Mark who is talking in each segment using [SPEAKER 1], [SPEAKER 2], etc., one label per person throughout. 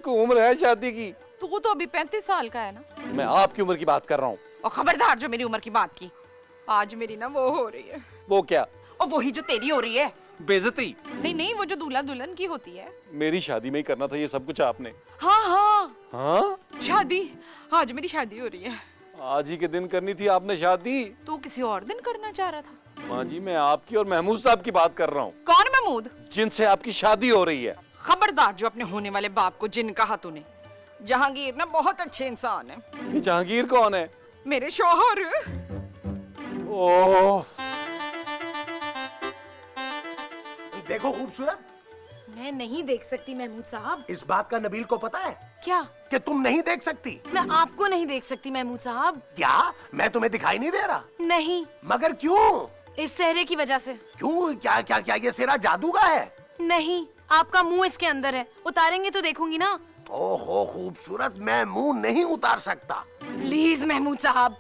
[SPEAKER 1] को उम्र है शादी की।
[SPEAKER 2] तू तो अभी 35 साल का है ना।
[SPEAKER 1] मैं आपकी उम्र की बात कर रहा हूँ।
[SPEAKER 2] और खबरदार जो मेरी उम्र की बात की। आज मेरी ना वो हो रही है।
[SPEAKER 1] वो क्या?
[SPEAKER 2] और वही जो तेरी हो रही है।
[SPEAKER 1] बेइज्जती?
[SPEAKER 2] नहीं नहीं, वो जो दूल्हा दुल्हन की होती है।
[SPEAKER 1] मेरी शादी में ही करना था ये सब कुछ आपने।
[SPEAKER 2] हाँ हाँ
[SPEAKER 1] हाँ,
[SPEAKER 2] शादी। आज मेरी शादी हो रही है।
[SPEAKER 1] आज ही के दिन करनी थी आपने शादी।
[SPEAKER 2] तू किसी और दिन करना चाह रहा था।
[SPEAKER 1] माँ जी, मैं आपकी और महमूद साहब की बात कर रहा हूँ,
[SPEAKER 2] कौन महमूद?
[SPEAKER 1] जिनसे आपकी शादी हो रही है।
[SPEAKER 2] खबरदार जो अपने होने वाले बाप को जिन कहा तूने। जहांगीर ना बहुत अच्छे इंसान है।
[SPEAKER 1] ये जहांगीर कौन है?
[SPEAKER 2] मेरे शौहर।
[SPEAKER 1] ओह,
[SPEAKER 3] देखो खूबसूरत,
[SPEAKER 4] मैं नहीं देख सकती महमूद साहब।
[SPEAKER 3] इस बात का नबील को पता है
[SPEAKER 4] क्या?
[SPEAKER 3] कि तुम नहीं देख सकती।
[SPEAKER 4] मैं आपको नहीं देख सकती महमूद साहब।
[SPEAKER 3] क्या मैं तुम्हें दिखाई नहीं दे रहा?
[SPEAKER 4] नहीं,
[SPEAKER 3] मगर क्यों?
[SPEAKER 4] इस सेहरे की वजह से।
[SPEAKER 3] क्यों? क्या क्या क्या ये सेहरा जादू का है?
[SPEAKER 4] नहीं, आपका मुंह इसके अंदर है, उतारेंगे तो देखूंगी ना।
[SPEAKER 3] ओहो खूबसूरत, मैं मुंह नहीं उतार सकता।
[SPEAKER 4] प्लीज महमूद साहब।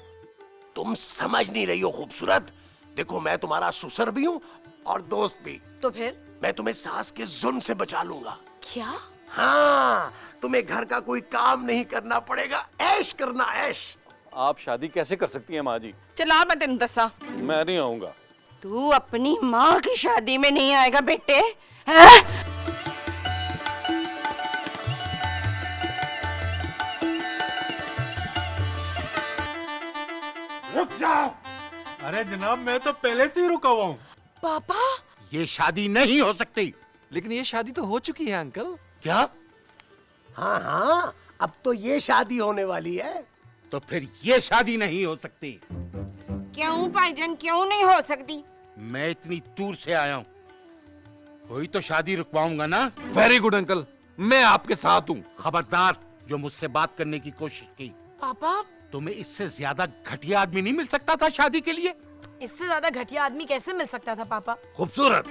[SPEAKER 3] तुम समझ नहीं रही हो खूबसूरत। देखो, मैं तुम्हारा ससुर भी हूँ और दोस्त भी।
[SPEAKER 4] तो फिर?
[SPEAKER 3] मैं तुम्हें सास के जुल्म से बचा लूंगा।
[SPEAKER 4] क्या?
[SPEAKER 3] हाँ, तुम्हें घर का कोई काम नहीं करना पड़ेगा, ऐश करना ऐश।
[SPEAKER 1] आप शादी कैसे कर सकती हैं माँ जी?
[SPEAKER 2] चला मैं तेन दसा।
[SPEAKER 1] मैं नहीं आऊंगा।
[SPEAKER 2] तू अपनी माँ की शादी में नहीं आएगा बेटे, हैं?
[SPEAKER 3] रुक जाओ।
[SPEAKER 5] अरे जनाब, मैं तो पहले से ही रुका हुआ हूँ।
[SPEAKER 4] पापा?
[SPEAKER 3] ये शादी नहीं हो सकती।
[SPEAKER 1] लेकिन ये शादी तो हो चुकी है अंकल।
[SPEAKER 3] क्या? हाँ हाँ, अब तो ये शादी होने वाली है। तो फिर ये शादी नहीं हो सकती।
[SPEAKER 2] क्यों भाईजान, क्यों नहीं हो सकती?
[SPEAKER 3] मैं इतनी दूर से आया हूँ, कोई तो शादी रुकवाऊंगा ना।
[SPEAKER 1] वेरी गुड अंकल, मैं आपके साथ हूँ।
[SPEAKER 3] खबरदार जो मुझसे बात करने की कोशिश की।
[SPEAKER 4] पापा,
[SPEAKER 3] तुम्हें इससे ज्यादा घटिया आदमी नहीं मिल सकता था शादी के लिए?
[SPEAKER 4] इससे ज्यादा घटिया आदमी कैसे मिल सकता था पापा?
[SPEAKER 3] खूबसूरत,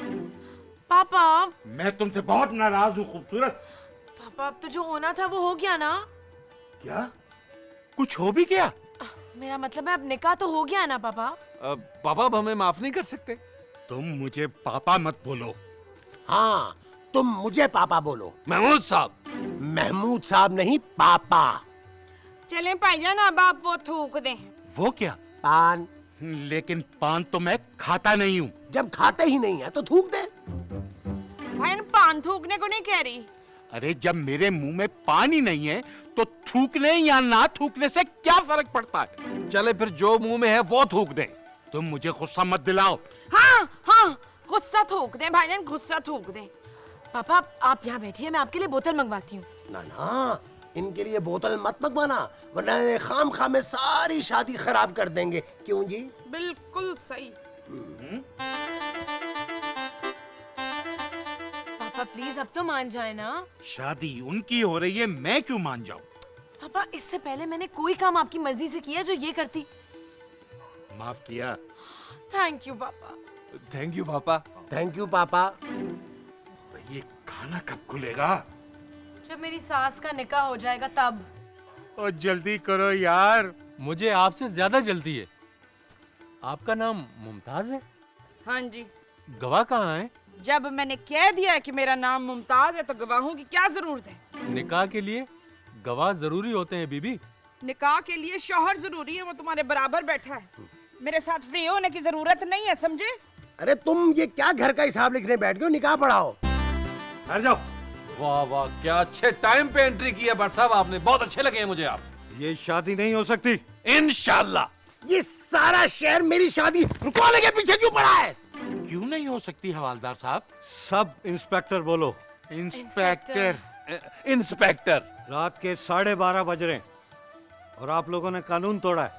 [SPEAKER 4] पापा,
[SPEAKER 3] मैं तुमसे बहुत नाराज हूँ खूबसूरत।
[SPEAKER 4] पापा अब तो जो होना था वो हो गया ना।
[SPEAKER 3] क्या? कुछ हो भी गया?
[SPEAKER 4] मेरा मतलब है अब निकाह तो हो गया ना पापा।
[SPEAKER 1] पापा, अब हमें माफ नहीं कर सकते?
[SPEAKER 3] तुम मुझे पापा मत बोलो। हाँ, तुम मुझे पापा बोलो।
[SPEAKER 1] महमूद साहब।
[SPEAKER 3] महमूद साहब नहीं, पापा।
[SPEAKER 2] चलें भाईजान, अब आप वो थूक दें।
[SPEAKER 3] वो क्या? पान। लेकिन पान तो मैं खाता नहीं हूँ। जब खाते ही नहीं है तो थूक दे।
[SPEAKER 2] भाईजान पान थूकने को नहीं कह रही।
[SPEAKER 3] अरे जब मेरे मुंह में पानी नहीं है तो थूकने या ना थूकने से क्या फर्क पड़ता है?
[SPEAKER 1] चले फिर जो मुंह में है वो थूक दें।
[SPEAKER 3] तुम मुझे गुस्सा मत दिलाओ।
[SPEAKER 2] हाँ हाँ, गुस्सा थूक दें भाईजान, गुस्सा थूक दें।
[SPEAKER 4] पापा आप यहाँ बैठिए, मैं आपके लिए बोतल मंगवाती हूँ।
[SPEAKER 3] ना ना, इनके लिए बोतल मत मंगवाना, वरना ये खाम खा में सारी शादी खराब कर देंगे। क्यों जी?
[SPEAKER 2] बिल्कुल सही।
[SPEAKER 4] पापा प्लीज अब तो मान जाए ना।
[SPEAKER 3] शादी उनकी हो रही है, मैं क्यों मान जाऊं?
[SPEAKER 4] पापा इससे पहले मैंने कोई काम आपकी मर्जी से किया जो ये करती।
[SPEAKER 3] माफ किया।
[SPEAKER 4] थैंक यू पापा।
[SPEAKER 1] थैंक यू पापा।
[SPEAKER 3] थैंक यू पापा। ये खाना कब खुलेगा?
[SPEAKER 4] जब मेरी सास का निकाह हो जाएगा तब।
[SPEAKER 3] और जल्दी करो यार।
[SPEAKER 5] मुझे आपसे ज्यादा जल्दी है। आपका नाम मुमताज है?
[SPEAKER 2] हाँ जी।
[SPEAKER 5] गवाह कहाँ है?
[SPEAKER 2] जब मैंने कह दिया कि मेरा नाम मुमताज है तो गवाहों की क्या जरूरत है?
[SPEAKER 5] निकाह के लिए गवाह जरूरी होते हैं बीबी।
[SPEAKER 2] निकाह के लिए शौहर जरूरी है, वो तुम्हारे बराबर बैठा है। मेरे साथ फ्री होने की जरूरत नहीं है, समझे?
[SPEAKER 3] अरे तुम ये क्या घर का हिसाब लिखने बैठ गए हो? निकाह पढ़ाओ। हट जाओ।
[SPEAKER 1] वाह वाह, क्या अच्छे टाइम पे एंट्री की है भट्ट साहब आपने, बहुत अच्छे लगे हैं मुझे आप।
[SPEAKER 5] ये शादी नहीं हो सकती।
[SPEAKER 1] इंशाल्लाह।
[SPEAKER 3] ये सारा शहर मेरी शादी रुकवाने के पीछे क्यों पड़ा है? क्यों नहीं हो सकती हवालदार साहब?
[SPEAKER 5] सब इंस्पेक्टर बोलो।
[SPEAKER 3] इंस्पेक्टर।
[SPEAKER 1] इंस्पेक्टर।
[SPEAKER 5] रात के 12:30 बज रहे हैं और आप लोगों ने कानून तोड़ा है।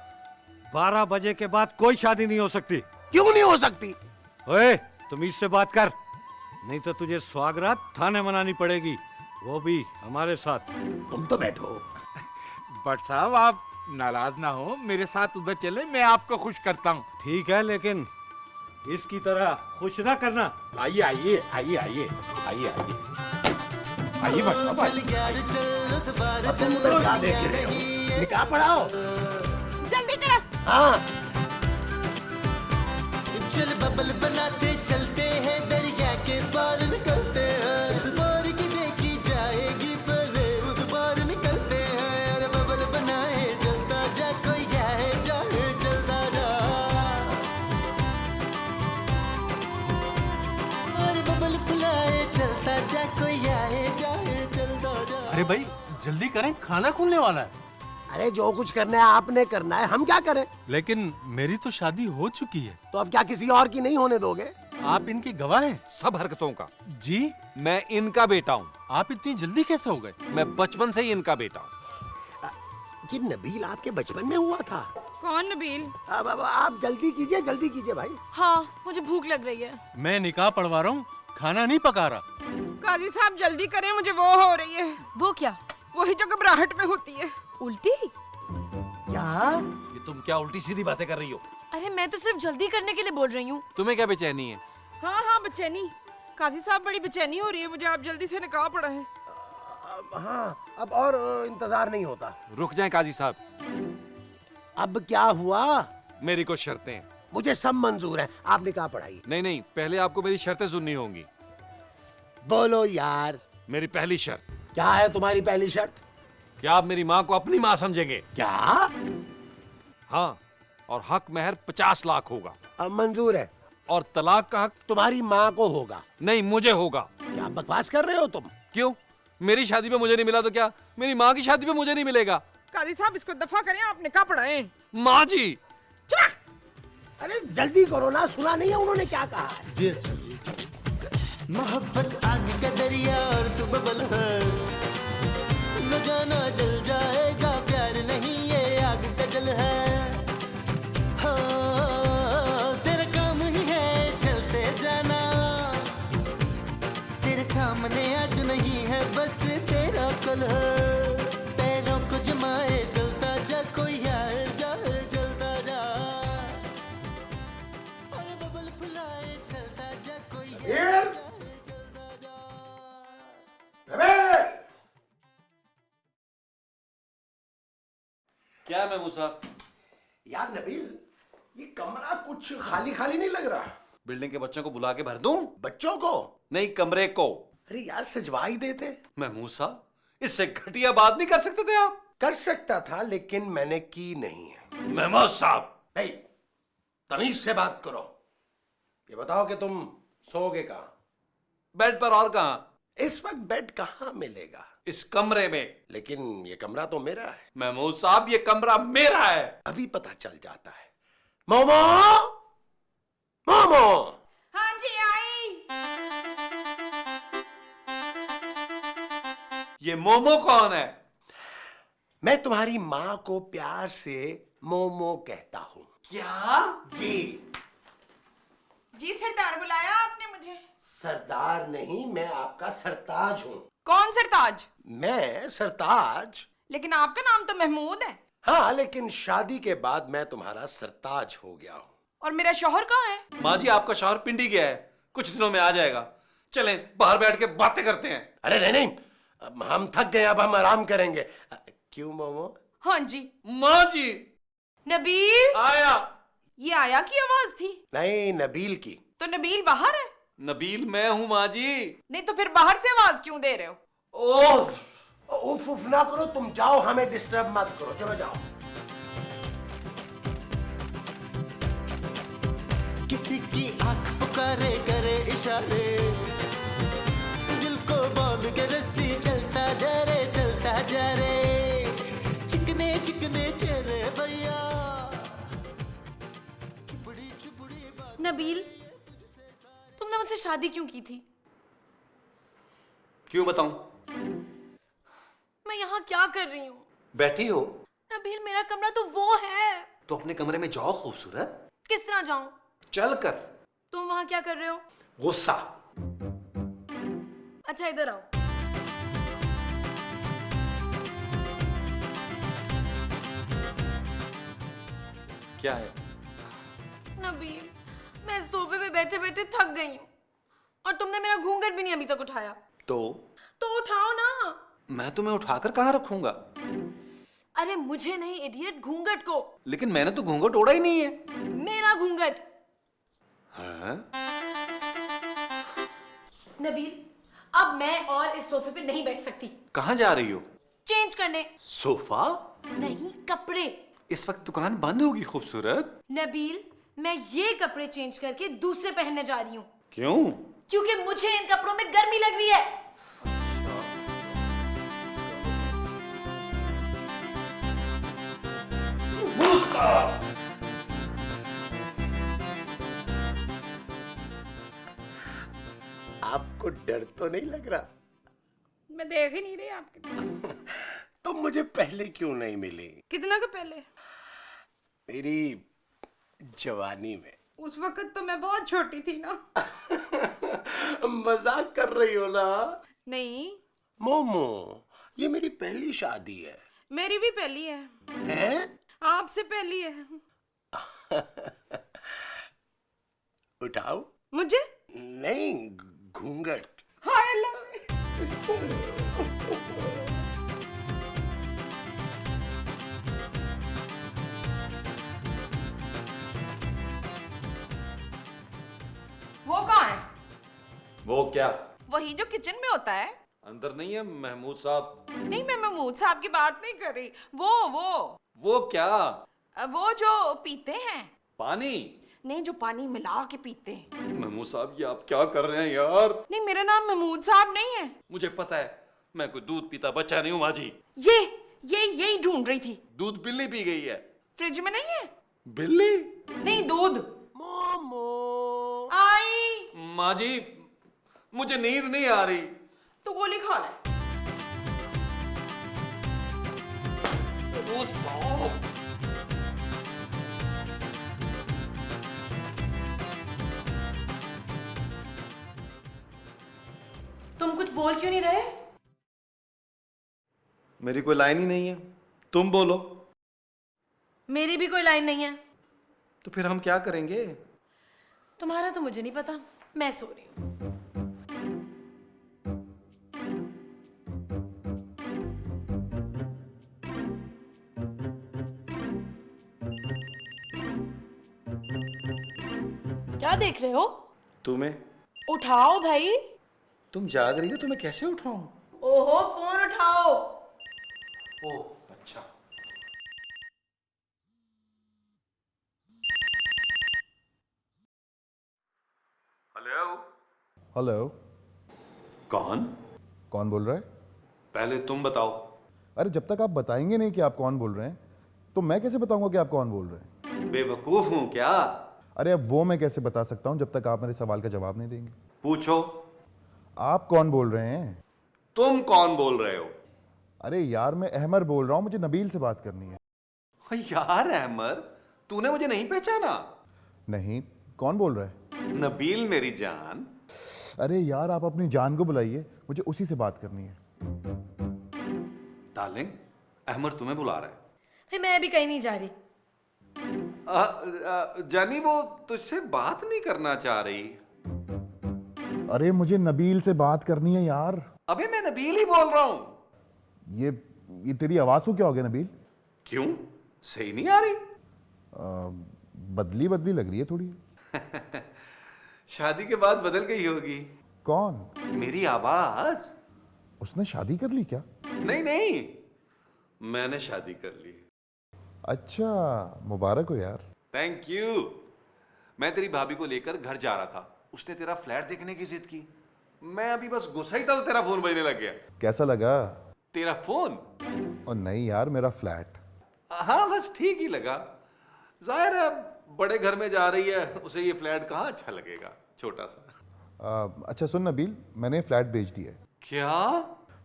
[SPEAKER 5] 12 बजे के बाद कोई शादी नहीं हो सकती।
[SPEAKER 3] क्यों नहीं हो सकती?
[SPEAKER 5] ओए, तुम इससे बात कर, नहीं तो तुझे स्वागरात थाने मनानी पड़ेगी, वो भी हमारे साथ।
[SPEAKER 3] तुम तो बैठो।
[SPEAKER 6] भट्ट साहब आप नाराज ना हो, मेरे साथ उधर चले, मैं आपको खुश करता हूँ।
[SPEAKER 5] ठीक है, लेकिन इसकी तरह खुश ना करना।
[SPEAKER 6] आइए आइए आइए आइए आइए आइए आइए भट्ट साहब आइए।
[SPEAKER 3] अब तुम उधर क्या देख रहे हो? निकाह पढ़ाओ।
[SPEAKER 2] जल्दी करो।
[SPEAKER 3] हाँ।
[SPEAKER 7] चल बबल बनाते चलते हैं, दरिया के पार निकलते हैं। इस बार की देखी जाएगी, पहले उस
[SPEAKER 1] अरे भाई जल्दी करें, खाना खुलने वाला है।
[SPEAKER 3] अरे जो कुछ करना है आपने करना है, हम क्या करें?
[SPEAKER 1] लेकिन मेरी तो शादी हो चुकी है।
[SPEAKER 3] तो अब क्या किसी और की नहीं होने दोगे?
[SPEAKER 1] आप इनके गवाह हैं सब हरकतों का। जी मैं इनका बेटा हूँ। आप इतनी जल्दी कैसे हो गए? मैं बचपन से ही इनका बेटा हूँ।
[SPEAKER 3] कि नबील आपके बचपन में हुआ था?
[SPEAKER 2] कौन नबील?
[SPEAKER 3] अब आप जल्दी कीजिए भाई।
[SPEAKER 4] हाँ मुझे भूख लग रही है।
[SPEAKER 1] मैं निकाह पढ़वा रहा हूँ, खाना नहीं पका रहा।
[SPEAKER 2] काजी साहब जल्दी करें, मुझे वो हो रही है।
[SPEAKER 4] वो क्या?
[SPEAKER 2] वही जो घबराहट में होती है।
[SPEAKER 4] उल्टी?
[SPEAKER 3] क्या?
[SPEAKER 1] ये तुम क्या उल्टी सीधी बातें कर रही हो?
[SPEAKER 4] अरे मैं तो सिर्फ जल्दी करने के लिए बोल रही हूँ।
[SPEAKER 1] तुम्हें क्या बेचैनी है?
[SPEAKER 2] हाँ बेचैनी। काजी साहब बड़ी बेचैनी हो रही है मुझे, आप जल्दी से निकाह पढ़ाएं।
[SPEAKER 3] हाँ अब और इंतजार नहीं होता।
[SPEAKER 1] रुक जाएं काजी साहब।
[SPEAKER 3] अब क्या हुआ?
[SPEAKER 1] मेरी कुछ शर्तें हैं।
[SPEAKER 3] मुझे सब मंजूर है, आप निकाह पढ़ाइए।
[SPEAKER 1] नहीं पहले आपको मेरी शर्तें सुननी होंगी।
[SPEAKER 3] बोलो यार।
[SPEAKER 1] मेरी पहली शर्त।
[SPEAKER 3] क्या है तुम्हारी पहली शर्त?
[SPEAKER 1] क्या आप मेरी माँ को अपनी माँ समझेंगे?
[SPEAKER 3] क्या?
[SPEAKER 1] हाँ, और हक महर 50 लाख होगा।
[SPEAKER 3] अब मंजूर है।
[SPEAKER 1] और तलाक का हक
[SPEAKER 3] तुम्हारी माँ को होगा।
[SPEAKER 1] नहीं मुझे होगा।
[SPEAKER 3] क्या बकवास कर रहे हो तुम?
[SPEAKER 1] क्यों? मेरी शादी में मुझे नहीं मिला तो क्या मेरी माँ की शादी में मुझे नहीं मिलेगा?
[SPEAKER 2] काजी साहब इसको दफा करें, आप निकाह पढ़ाएं।
[SPEAKER 1] माँ जी।
[SPEAKER 3] अरे जल्दी करो ना, सुना नहीं है उन्होंने क्या कहा है?
[SPEAKER 1] जी अच्छा जी।
[SPEAKER 7] मोहब्बत आग का दरिया और तू बबल भर, न जाना जल जाएगा प्यार नहीं ये आग का जल है। हाँ तेरा काम ही है चलते जाना, तेरे सामने आज नहीं है बस तेरा कल है। पैरों को जमाए चलता जा, कोई आए जाए जलता जा, और बबल फुलाए चलता जा, कोई आए जाए जलता जा।
[SPEAKER 1] क्या मैं मूसा?
[SPEAKER 3] यार नबील, ये कमरा कुछ खाली खाली नहीं लग रहा।
[SPEAKER 1] बिल्डिंग के बच्चों को बुला के भर दूं?
[SPEAKER 3] बच्चों को
[SPEAKER 1] नहीं, कमरे को।
[SPEAKER 3] अरे यार सजवा ही देते।
[SPEAKER 1] मैं मूसा, इससे घटिया बात नहीं कर सकते थे आप?
[SPEAKER 3] कर सकता था लेकिन मैंने की नहीं है।
[SPEAKER 1] महमूद साहब।
[SPEAKER 3] नहीं, तमीज से बात करो। ये बताओ कि तुम सोओगे कहाँ?
[SPEAKER 1] बेड पर। और कहाँ?
[SPEAKER 3] इस वक्त बेड कहाँ मिलेगा?
[SPEAKER 1] इस कमरे में।
[SPEAKER 3] लेकिन ये कमरा तो मेरा है।
[SPEAKER 1] महमूद साहब ये कमरा मेरा है।
[SPEAKER 3] अभी पता चल जाता है। मोमो, मोमो।
[SPEAKER 2] हाँ जी आई।
[SPEAKER 1] ये मोमो कौन है?
[SPEAKER 3] मैं तुम्हारी माँ को प्यार से मोमो कहता हूँ।
[SPEAKER 1] क्या?
[SPEAKER 3] जी।
[SPEAKER 2] जी सरदार बुलाया आपने मुझे?
[SPEAKER 3] सरदार नहीं, मैं आपका सरताज हूँ।
[SPEAKER 2] कौन सरताज?
[SPEAKER 3] मैं सरताज।
[SPEAKER 2] लेकिन आपका नाम तो महमूद है।
[SPEAKER 3] हाँ, लेकिन शादी के बाद मैं तुम्हारा सरताज हो गया हूँ।
[SPEAKER 2] और मेरा शौहर कहाँ है?
[SPEAKER 1] माँ जी आपका शौहर पिंडी गया है, कुछ दिनों में आ जाएगा। चलें बाहर बैठ के बातें करते हैं।
[SPEAKER 3] अरे नहीं, अब हम थक गए, अब हम आराम करेंगे। क्यों मोमो?
[SPEAKER 2] हाँ जी।
[SPEAKER 1] माँ जी।
[SPEAKER 2] नबील।
[SPEAKER 1] आया।
[SPEAKER 2] ये आया की आवाज थी?
[SPEAKER 3] नहीं, नबील की।
[SPEAKER 2] तो नबील बाहर है?
[SPEAKER 1] नबील मैं हूँ माँ जी।
[SPEAKER 2] नहीं तो फिर बाहर से आवाज क्यों दे रहे हो?
[SPEAKER 1] ओह
[SPEAKER 3] उफ उफ ना करो, तुम जाओ, हमें डिस्टर्ब मत करो। चलो जाओ।
[SPEAKER 7] किसी की आंख पुकारे करे इशारे, दिल को बांध के रस्सी चलता जा रे चलता जा रे, चिकने चिकने चेहरे भैया, चुपड़ी चुपड़ी बात।
[SPEAKER 4] नबील, तुमने मुझसे शादी क्यों की थी?
[SPEAKER 1] क्यों बताऊं?
[SPEAKER 4] मैं यहाँ क्या कर रही हूँ?
[SPEAKER 1] बैठी हो?
[SPEAKER 4] नबील मेरा कमरा तो वो है।
[SPEAKER 1] तो अपने कमरे में जाओ खूबसूरत।
[SPEAKER 4] किस तरह जाऊं?
[SPEAKER 1] चल कर।
[SPEAKER 4] तुम वहाँ क्या कर रहे हो?
[SPEAKER 1] गुस्सा।
[SPEAKER 4] अच्छा इधर आओ।
[SPEAKER 1] क्या है?
[SPEAKER 4] नबील, मैं इस सोफे पे बैठे बैठे थक गई हूँ और तुमने मेरा घूंघट भी नहीं अभी तक उठाया।
[SPEAKER 1] तो
[SPEAKER 4] उठाओ ना।
[SPEAKER 1] मैं तुम्हें उठाकर कहाँ रखूंगा?
[SPEAKER 4] अरे मुझे नहीं इडियट, घूंघट को।
[SPEAKER 1] लेकिन मैंने तो घूंघट ओढ़ा ही नहीं है।
[SPEAKER 4] मेरा घूंघट।
[SPEAKER 1] हाँ?
[SPEAKER 4] नबील, अब मैं और इस सोफे पे नहीं बैठ सकती।
[SPEAKER 1] कहाँ जा रही हो?
[SPEAKER 4] चेंज करने।
[SPEAKER 1] सोफा?
[SPEAKER 4] नहीं, कपड़े।
[SPEAKER 1] इस वक्त दुकान बंद होगी खूबसूरत।
[SPEAKER 4] नबील, मैं ये कपड़े चेंज करके दूसरे पहनने जा रही हूँ।
[SPEAKER 1] क्यों?
[SPEAKER 4] क्योंकि मुझे इन कपड़ों में गर्मी लग रही है।
[SPEAKER 3] आपको डर तो नहीं लग रहा?
[SPEAKER 2] मैं देख ही नहीं रही आपके।
[SPEAKER 3] तो मुझे पहले क्यों नहीं मिली?
[SPEAKER 2] कितना का पहले?
[SPEAKER 3] मेरी जवानी में।
[SPEAKER 2] उस वक्त तो मैं बहुत छोटी थी ना।
[SPEAKER 3] मजाक कर रही हो ना?
[SPEAKER 2] नहीं,
[SPEAKER 3] मोमो, ये मेरी पहली शादी है।
[SPEAKER 2] मेरी भी पहली है।
[SPEAKER 3] हैं?
[SPEAKER 2] आपसे पहली है।
[SPEAKER 3] उठाओ?
[SPEAKER 2] मुझे?
[SPEAKER 3] नहीं, घूंघट।
[SPEAKER 2] हाय लव। वो कौन है?
[SPEAKER 1] वो क्या?
[SPEAKER 2] वही जो किचन में होता है।
[SPEAKER 1] अंदर नहीं है महमूद साहब?
[SPEAKER 2] नहीं, मैं महमूद साहब की बात नहीं कर रही। वो
[SPEAKER 1] क्या?
[SPEAKER 2] वो जो पीते हैं।
[SPEAKER 1] पानी?
[SPEAKER 2] नहीं, जो पानी मिला के पीते हैं।
[SPEAKER 1] महमूद साहब ये आप क्या कर रहे हैं यार?
[SPEAKER 2] नहीं, मेरा नाम महमूद साहब नहीं है।
[SPEAKER 1] मुझे पता है, मैं कोई दूध पीता बच्चा नहीं हूँ माँ जी।
[SPEAKER 2] यही ढूंढ रही थी।
[SPEAKER 1] दूध बिल्ली पी गई है।
[SPEAKER 2] फ्रिज में नहीं है?
[SPEAKER 1] बिल्ली?
[SPEAKER 2] नहीं, दूध।
[SPEAKER 3] मोमो,
[SPEAKER 2] आई।
[SPEAKER 1] माँ जी, मुझे नींद नहीं आ रही।
[SPEAKER 2] तो गोली खा ले।
[SPEAKER 1] वो साहब,
[SPEAKER 4] तुम कुछ बोल क्यों नहीं रहे?
[SPEAKER 1] मेरी कोई लाइन ही नहीं है, तुम बोलो।
[SPEAKER 4] मेरी भी कोई लाइन नहीं है।
[SPEAKER 1] तो फिर हम क्या करेंगे?
[SPEAKER 4] तुम्हारा तो मुझे नहीं पता, मैं सो रही हूँ। क्या देख रहे हो?
[SPEAKER 1] तुम्हें?
[SPEAKER 4] उठाओ भाई।
[SPEAKER 1] तुम जाग रही हो तो मैं कैसे उठाऊं?
[SPEAKER 4] ओहो, फोन उठाओ।
[SPEAKER 1] ओह अच्छा। हेलो।
[SPEAKER 8] हेलो।
[SPEAKER 1] कौन?
[SPEAKER 8] कौन बोल रहा है?
[SPEAKER 1] पहले तुम बताओ।
[SPEAKER 8] अरे जब तक आप बताएंगे नहीं कि आप कौन बोल रहे हैं तो मैं कैसे बताऊंगा कि आप कौन बोल रहे हैं?
[SPEAKER 1] बेवकूफ हूं क्या?
[SPEAKER 8] अरे अब वो मैं कैसे बता सकता हूं जब तक आप मेरे सवाल का जवाब नहीं देंगे?
[SPEAKER 1] पूछो।
[SPEAKER 8] आप कौन बोल रहे हैं?
[SPEAKER 1] तुम कौन बोल रहे हो?
[SPEAKER 8] अरे यार मैं अहमर बोल रहा हूं, मुझे नबील से बात करनी है।
[SPEAKER 1] यार अहमर, तूने मुझे नहीं पहचाना?
[SPEAKER 8] नहीं, कौन बोल रहा है?
[SPEAKER 1] नबील मेरी जान।
[SPEAKER 8] अरे यार आप अपनी जान को बुलाइए, मुझे उसी से बात करनी है।
[SPEAKER 1] डार्लिंग, अहमर तुम्हें बुला रहा है।
[SPEAKER 4] फिर मैं भी कहीं नहीं जा रही।
[SPEAKER 1] जानी, वो तुझसे बात नहीं करना चाह रही।
[SPEAKER 8] अरे मुझे नबील से बात करनी है यार।
[SPEAKER 1] अबे मैं नबील ही बोल रहा हूं।
[SPEAKER 8] ये तेरी आवाज को क्या हो गया नबील?
[SPEAKER 1] क्यों, सही नहीं आ रही?
[SPEAKER 8] बदली बदली लग रही है थोड़ी।
[SPEAKER 1] शादी के बाद बदल गई होगी।
[SPEAKER 8] कौन?
[SPEAKER 1] मेरी आवाज।
[SPEAKER 8] उसने शादी कर ली क्या?
[SPEAKER 1] नहीं नहीं, मैंने शादी कर ली।
[SPEAKER 8] अच्छा, मुबारक हो यार।
[SPEAKER 1] Thank you. मैं तेरी भाभी को लेकर घर जा रहा था, उसने तेरा फ्लैट देखने की जिद की। मैं अभी बस घुसा ही था तो तेरा फोन बजने लग गया।
[SPEAKER 8] कैसा लगा?
[SPEAKER 1] तेरा फोन?
[SPEAKER 8] और नहीं यार, मेरा फ्लैट।
[SPEAKER 1] हाँ बस ठीक ही लगा। जाहिर है बड़े घर में जा रही है, उसे ये फ्लैट कहाँ अच्छा लगेगा, छोटा सा।
[SPEAKER 8] अच्छा सुन नबील, मैंने फ्लैट बेच दिया है।
[SPEAKER 1] क्या?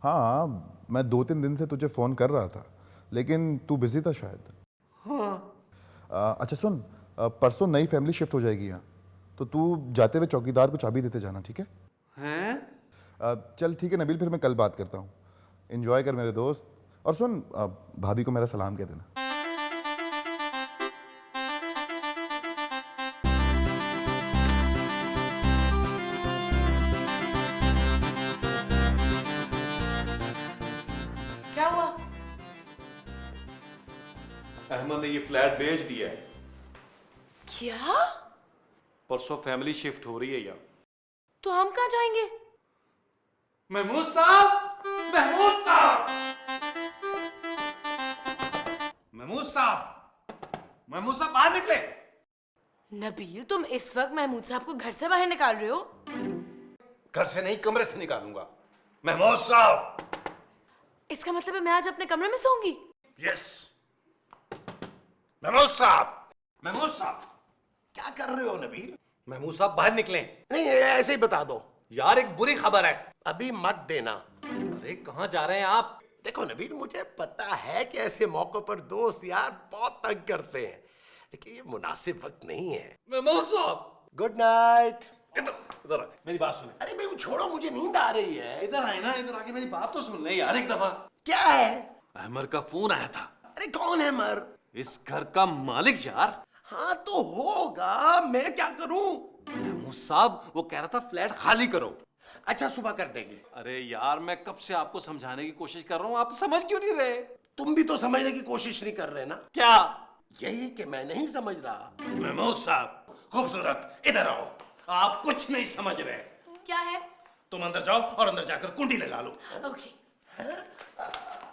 [SPEAKER 8] हाँ, मैं 2-3 दिन से तुझे फ़ोन कर रहा था लेकिन तू बिजी था शायद।
[SPEAKER 1] हाँ।
[SPEAKER 8] अच्छा सुन, परसों नई फैमिली शिफ्ट हो जाएगी यहाँ, तो तू जाते हुए चौकीदार को चाबी देते जाना, ठीक है?
[SPEAKER 1] हैं?
[SPEAKER 8] चल ठीक है नबील, फिर मैं कल बात करता हूँ। एंजॉय कर मेरे दोस्त। और सुन, भाभी को मेरा सलाम कह देना।
[SPEAKER 4] क्या हुआ?
[SPEAKER 1] अहमद ने ये फ्लैट बेच दिया है।
[SPEAKER 4] क्या?
[SPEAKER 1] परसों फैमिली शिफ्ट हो रही है यहाँ।
[SPEAKER 4] तो हम कहाँ जाएंगे?
[SPEAKER 1] महमूद साहब, महमूद साहब, महमूद साहब, महमूद साहब बाहर निकले।
[SPEAKER 4] नबील, तुम इस वक्त महमूद साहब को घर से बाहर निकाल रहे हो?
[SPEAKER 1] घर से नहीं, कमरे से निकालूंगा। महमूद साहब।
[SPEAKER 4] इसका मतलब है मैं आज अपने कमरे में सोऊंगी?
[SPEAKER 1] यस। महमूद साहब, महमूद साहब,
[SPEAKER 3] क्या कर रहे हो नबील?
[SPEAKER 1] महमूद साहब बाहर निकलें।
[SPEAKER 3] नहीं, ऐसे ही बता दो।
[SPEAKER 1] यार एक बुरी खबर है।
[SPEAKER 3] अभी मत देना।
[SPEAKER 1] अरे कहाँ जा रहे हैं आप?
[SPEAKER 3] देखो नबील, मुझे पता है कि ऐसे मौकों पर दोस्त यार बहुत तंग करते हैं, लेकिन ये मुनासिब वक्त नहीं है।
[SPEAKER 1] महमूद साहब,
[SPEAKER 3] गुड नाइट।
[SPEAKER 1] इधर आ, मेरी बात सुने।
[SPEAKER 3] अरे भाई छोड़ो, मुझे नींद आ रही है।
[SPEAKER 1] इधर आए ना, इधर आके मेरी बात तो सुन ले यार एक दफा।
[SPEAKER 3] क्या है?
[SPEAKER 1] अहमर का फोन आया था।
[SPEAKER 3] अरे कौन है मर?
[SPEAKER 1] इस घर का मालिक यार।
[SPEAKER 3] हाँ तो होगा, मैं क्या करूं?
[SPEAKER 1] महमूद साहब वो कह रहा था फ्लैट खाली करो।
[SPEAKER 3] अच्छा सुबह कर देंगे।
[SPEAKER 1] अरे यार मैं कब से आपको समझाने की कोशिश कर रहा हूँ, आप समझ क्यों नहीं रहे?
[SPEAKER 3] तुम भी तो समझने की कोशिश नहीं कर रहे ना।
[SPEAKER 1] क्या?
[SPEAKER 3] यही कि मैं नहीं समझ रहा।
[SPEAKER 1] महमूद साहब, खूबसूरत इधर आओ। आप कुछ नहीं समझ रहे।
[SPEAKER 4] क्या है?
[SPEAKER 1] तुम अंदर जाओ और अंदर जाकर कुंडी लगा लो।
[SPEAKER 4] ओके।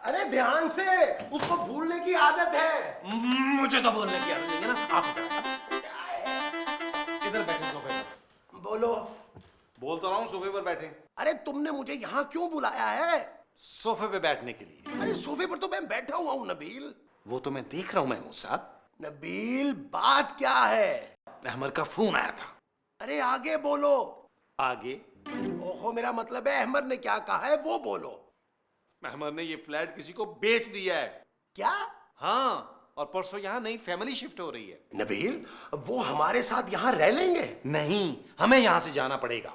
[SPEAKER 3] अरे ध्यान से, उसको भूलने की आदत है।
[SPEAKER 1] मुझे तो बोलने की आदत नहीं है ना। आप इधर बैठे सोफे पर।
[SPEAKER 3] बोलो।
[SPEAKER 1] बोल तो रहा हूँ सोफे पर बैठे।
[SPEAKER 3] अरे तुमने मुझे यहाँ क्यों बुलाया है?
[SPEAKER 1] सोफे पे बैठने के लिए।
[SPEAKER 3] अरे सोफे पर तो मैं बैठा हुआ हूँ नबील।
[SPEAKER 1] वो तो मैं देख रहा हूँ महमूद साहब।
[SPEAKER 3] नबील बात क्या है?
[SPEAKER 1] अहमर का फोन आया था।
[SPEAKER 3] अरे आगे बोलो।
[SPEAKER 1] आगे?
[SPEAKER 3] ओहो, मेरा मतलब है अहमद ने क्या कहा है वो बोलो।
[SPEAKER 1] अहमर ने ये फ्लैट किसी को बेच दिया है।
[SPEAKER 3] क्या?
[SPEAKER 1] हाँ, और परसों यहाँ नई फैमिली शिफ्ट हो रही है।
[SPEAKER 3] नबील, वो हमारे साथ यहाँ रह लेंगे?
[SPEAKER 1] नहीं, हमें यहाँ से जाना पड़ेगा।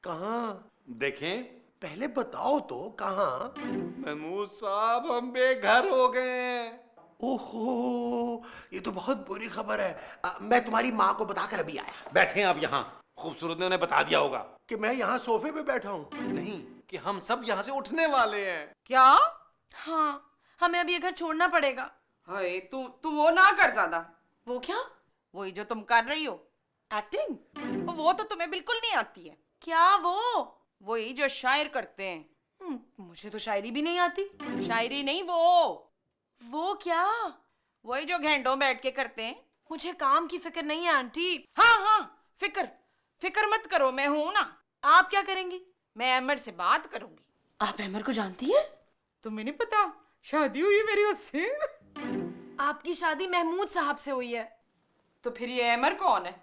[SPEAKER 3] कहाँ?
[SPEAKER 1] देखें।
[SPEAKER 3] पहले बताओ तो कहाँ?
[SPEAKER 1] महमूद साहब हम बेघर हो गए हैं।
[SPEAKER 3] ओहो, ये तो बहुत बुरी खबर है। मैं तुम्हारी माँ को बताकर अभी आया।
[SPEAKER 1] बैठे आप यहाँ। खूबसूरत ने उन्हें बता दिया होगा
[SPEAKER 3] कि मैं यहाँ सोफे पे बैठा हूँ।
[SPEAKER 1] नहीं, कि हम सब यहाँ से उठने वाले हैं।
[SPEAKER 2] क्या?
[SPEAKER 4] हाँ, हमें अब ये घर छोड़ना पड़ेगा।
[SPEAKER 2] हाय, तू वो ना कर ज्यादा।
[SPEAKER 4] वो क्या?
[SPEAKER 2] वही जो तुम कर रही हो,
[SPEAKER 4] एक्टिंग?
[SPEAKER 2] वो तो तुम्हें बिल्कुल नहीं आती है।
[SPEAKER 4] क्या वो?
[SPEAKER 2] वही जो शायर करते हैं।
[SPEAKER 4] मुझे तो शायरी भी नहीं आती।
[SPEAKER 2] शायरी नहीं,
[SPEAKER 4] वो क्या?
[SPEAKER 2] वही जो घंटों बैठ के करते हैं।
[SPEAKER 4] मुझे काम की फिक्र नहीं है आंटी।
[SPEAKER 2] हाँ, फिक्र मत करो, मैं हूं ना।
[SPEAKER 4] आप क्या करेंगी?
[SPEAKER 2] मैं अहमद से बात करूंगी।
[SPEAKER 4] आप अहमद को जानती हैं?
[SPEAKER 2] तुम्हें नहीं पता, शादी हुई है मेरी उससे।
[SPEAKER 4] आपकी शादी महमूद साहब से हुई है।
[SPEAKER 2] तो फिर ये अहमद कौन है?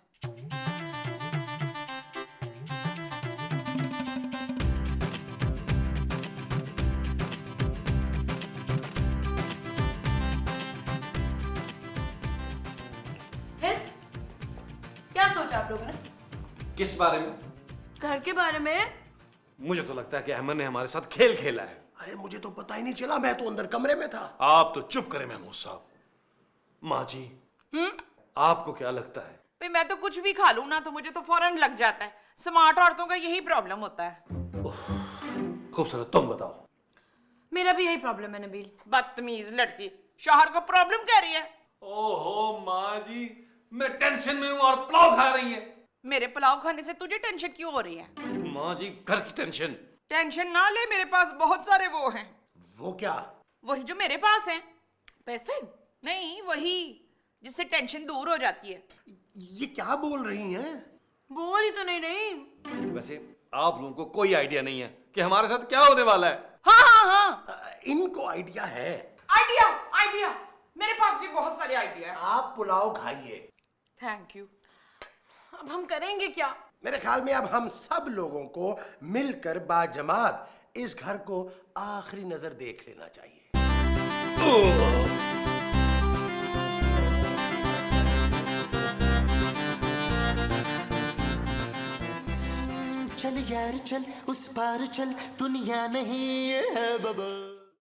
[SPEAKER 4] फिर क्या सोचा आप लोगों ने?
[SPEAKER 1] किस बारे में?
[SPEAKER 4] घर के बारे में।
[SPEAKER 1] मुझे तो लगता है कि अहमद ने हमारे साथ खेल खेला है।
[SPEAKER 3] अरे मुझे तो पता ही नहीं चला, मैं तो अंदर कमरे में था।
[SPEAKER 1] आप तो चुप करें महमूद साहब। माँ जी, आपको क्या लगता है?
[SPEAKER 2] भाई मैं तो कुछ भी खा लूं ना तो मुझे तो फौरन लग जाता है। स्मार्ट औरतों का यही प्रॉब्लम होता है।
[SPEAKER 1] खूबसूरत तुम बताओ।
[SPEAKER 4] मेरा भी यही प्रॉब्लम है नबील।
[SPEAKER 2] बदतमीज लड़की, शौहर को प्रॉब्लम कह रही है।
[SPEAKER 1] ओहो माँ जी, मैं टेंशन में हूँ और पुलाव खा रही है।
[SPEAKER 2] मेरे पुलाव खाने से तुझे टेंशन क्यों हो रही है?
[SPEAKER 1] माँ जी, घर की टेंशन।
[SPEAKER 2] टेंशन ना ले, मेरे पास बहुत सारे वो हैं।
[SPEAKER 3] वो क्या?
[SPEAKER 2] वही जो मेरे पास हैं।
[SPEAKER 4] पैसे?
[SPEAKER 2] नहीं, वही जिससे टेंशन दूर हो जाती है।
[SPEAKER 3] ये क्या बोल रही हैं?
[SPEAKER 4] बोल ही तो नहीं रही।
[SPEAKER 1] वैसे आप लोगों को कोई आइडिया नहीं है कि हमारे साथ क्या होने वाला है।
[SPEAKER 2] हाँ,
[SPEAKER 3] इनको आइडिया है।
[SPEAKER 2] आइडिया मेरे पास भी बहुत सारे आइडिया है।
[SPEAKER 3] आप पुलाव खाइए।
[SPEAKER 2] Thank you.
[SPEAKER 4] अब हम करेंगे क्या?
[SPEAKER 3] मेरे ख्याल में अब हम सब लोगों को मिलकर बाजमात इस घर को आखिरी नजर देख लेना चाहिए।
[SPEAKER 7] चल यार चल, उस पार चल, दुनिया नहीं है बबल।